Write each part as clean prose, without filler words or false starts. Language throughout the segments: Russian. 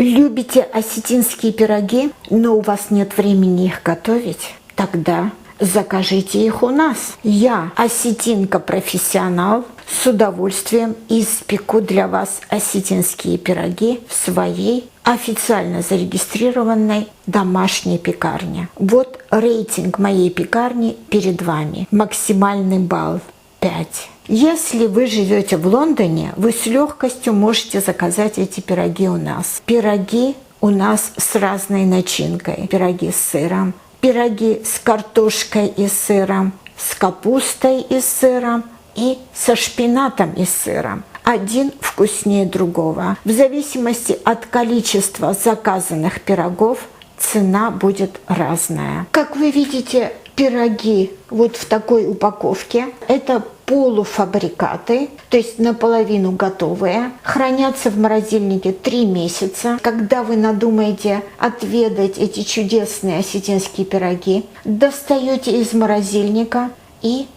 Любите осетинские пироги, но у вас нет времени их готовить? Тогда закажите их у нас. Я, осетинка-профессионал, с удовольствием испеку для вас осетинские пироги в своей официально зарегистрированной домашней пекарне. Вот рейтинг моей пекарни перед вами. Максимальный балл 5. Если вы живете в Лондоне, вы с легкостью можете заказать эти пироги у нас. Пироги у нас с разной начинкой. Пироги с сыром, пироги с картошкой и сыром, с капустой и сыром и со шпинатом и сыром. Один вкуснее другого. В зависимости от количества заказанных пирогов цена будет разная. Как вы видите, пироги вот в такой упаковке. Это полуфабрикаты, то есть наполовину готовые. Хранятся в морозильнике 3 месяца. Когда вы надумаете отведать эти чудесные осетинские пироги, достаете из морозильника и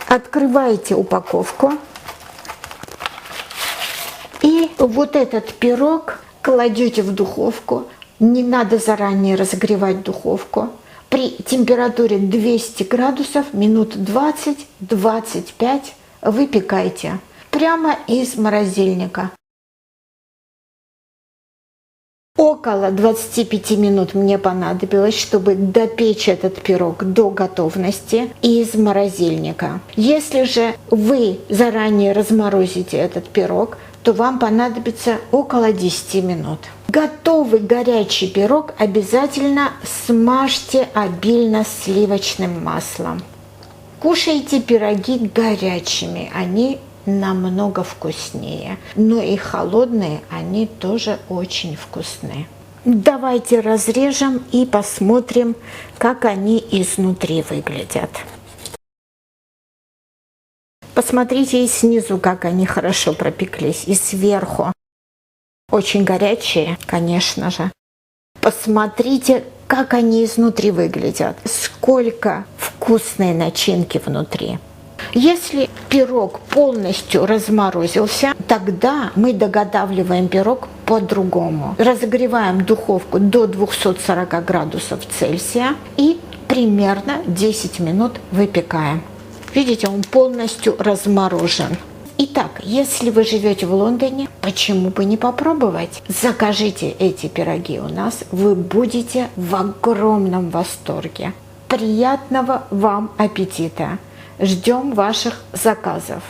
открываете упаковку. И вот этот пирог кладете в духовку. Не надо заранее разогревать духовку. При температуре 200 градусов минут 20-25 выпекайте прямо из морозильника. Около 25 минут мне понадобилось, чтобы допечь этот пирог до готовности из морозильника. Если же вы заранее разморозите этот пирог, то вам понадобится около 10 минут. Готовый горячий пирог обязательно смажьте обильно сливочным маслом. Кушайте пироги горячими, они намного вкуснее, но и холодные они тоже очень вкусные. Давайте разрежем и посмотрим, как они изнутри выглядят. Посмотрите и снизу, как они хорошо пропеклись, и сверху. Очень горячие, конечно же. Посмотрите, как они изнутри выглядят. Сколько вкусной начинки внутри. Если пирог полностью разморозился, тогда мы доготавливаем пирог по-другому. Разогреваем духовку до 240 градусов Цельсия и примерно 10 минут выпекаем. Видите, он полностью разморожен. Итак, если вы живете в Лондоне, почему бы не попробовать? Закажите эти пироги у нас, вы будете в огромном восторге. Приятного вам аппетита! Ждем ваших заказов.